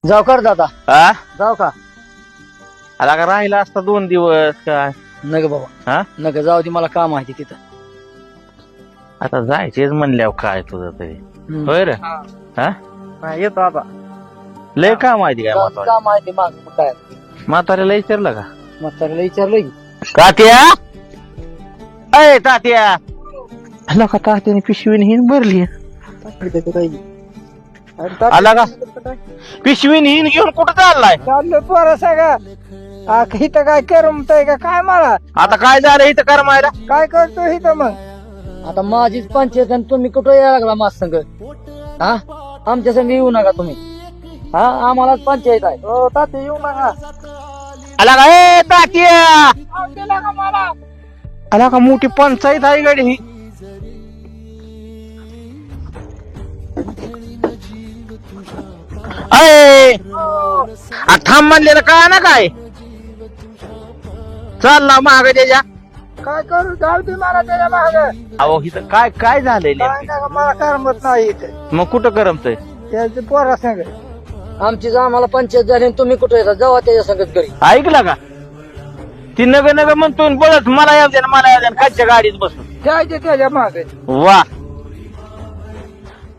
जाऊ कर दादा हा जाऊ का आला का राहिला असता 2 दिवस काय नग बाबा हा नग जाऊ दे मला काम आहे तिथं आता जायचेच म्हणल्यावर काय तुझं तरी होय रे हा येतो आता लय काम माहिती काय म्हाताऱ्या काम आहे ते माग काय म्हाताऱ्याला विचारलं का म्हाताऱ्याला विचारलं की तात्या अय तात्या आला का तात्याने पिशवीने हिन भरली आला का पिशवीने हिन घेऊन कुठं चाललाय चाललो पोरं सगळं इथं काय करमतय का काय मला आता काय झालं इथं करमायला काय करतो इथं मग आता माझीच पंचायत आणि तुम्ही कुठं यायला लागला माझ संग हा आमच्या संग येऊ नका तुम्ही हा आम्हालाच पंचायत आहे हो ताते येऊ नका आला का ए तात्या दिला का मला आला का मोठी पंचायत आहे गाडी ही अय थांब म्हणलेलं का ना काय चालला महाग त्याच्या काय करू जाऊ दे मला त्याच्या माग अहो इथं काय काय झालंय काय नेमकं? नका मला करमत नाही इथं मग कुठं करमतय त्याचे पोरा संग आमची आम्हाला पंचायत झाली आणि तुम्ही कुठे येतात जावा त्याच्या संगत घरी ऐकला का ती नग नग म्हणतो बोलत मला या द्या मला या द्या खालच्या गाडीत बसून द्यायचे त्याच्या मागे वा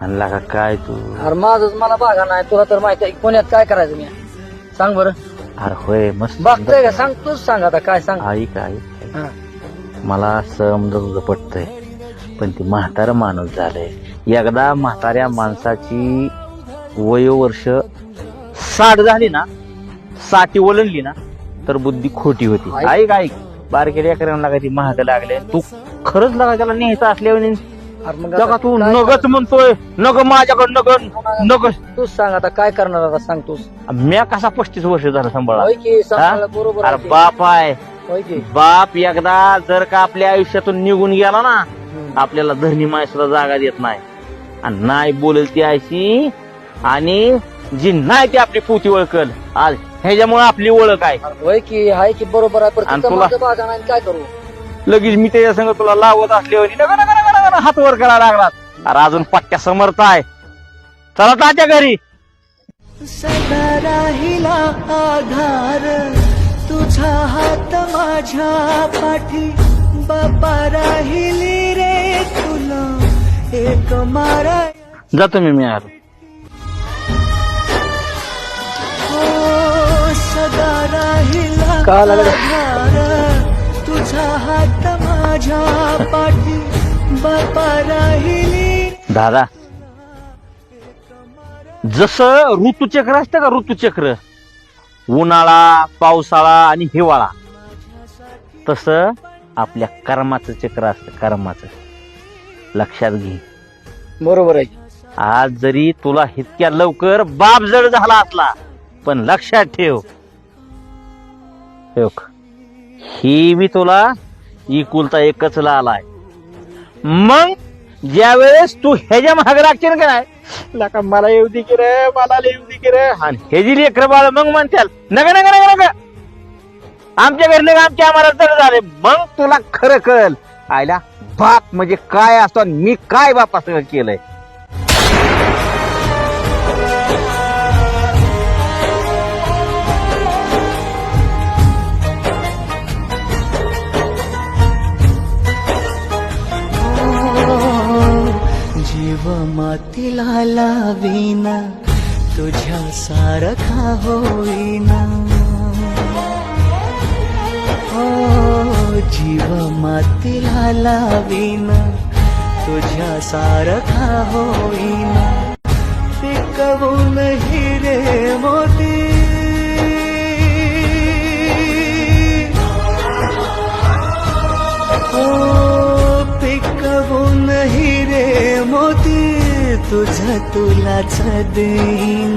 आणला का काय तू अरे माझच मला बघा नाही तुला तर माहिती आहे पुण्यात काय करायचं मी सांग बरं अरे होय मस्त बघतोय का सांग तूच सांग आता काय सांग ऐक ऐक हा. मला समज तुझं पटतंय पण ती म्हातारा माणूस झालंय एकदा म्हाताऱ्या माणसाची वयोवर्ष 60 झाली ना 60 ओलंडली ना तर बुद्धी खोटी होती ऐक ऐक बारके लेकरांना लागा ती महाग लागले तू खरंच लागा त्याला न्यायचं असल्यावर अरे मग जगा आता तू काय नगच म्हणतोय नग माझ्याकडं नग नग तूच सांग आता काय करणार आता सांग तूच म्या कसा 35 वर्ष झालं सांभाळा होय की सांगायला बरोबर आहे अरे की. बाप आहे होय की बाप एकदा जर का आपल्या आयुष्यातून निघून गेला ना आपल्याला धरणी माय सुद्धा जागा देत नाही आणि नाही बोलेल ती आयशी आणि जी नाही ती आपली पोती ओळखल आज ह्याच्यामुळे आपली ओळख आहे होय की हाय की बरोबर आहे पण आणि तिथं तुला- माझं बघा नाही काय करू लगेच मी त्याच्या संग तुला लावत असल्यावर नग नग नग नग हात वर करायला लागला अरे अजून पट्ट्या समर्थ आहे चला तात्या घरी सदा राहिला आधार तुझा हात माझ्या पाठी बाबा राहिली रे तुला एक मारा जातो मी आलो हो सदा राहिला का लागलं? आधार तुझा हात माझ्या पाठी बाबा राहिली दादा जसं ऋतुचक्र असतं का ऋतुचक्र उन्हाळा पावसाळा आणि हिवाळा तसं आपल्या कर्माचं चक्र असतं कर्माचं लक्षात घे बरोबर आहे आज जरी तुला इतक्या लवकर बाप जड झाला असला पण लक्षात ठेव ही बी तुला इकुलता एकच आलाय मग ज्या वेळेस तू ह्याच्या महाग लागशील का नाही लका मला येऊ दे की रे मला येऊ दे की रे आणि हे जी लेकर बाळ मग म्हणत्याल नका नका नका नका आमच्या घरी नका आमच्या आम्हाला जड झाले मग तुला खरं कळल आयला बाप म्हणजे काय असतो आणि मी काय बाप असं केलंय जीव मातीला लावीना तुझ्या सारखा होईना हो जीव मातीला लावीना तुझ्या सारखा होईना पिकवून हिरे मोती हो पिकवून हिरे मोती तुझ तुलाच देईन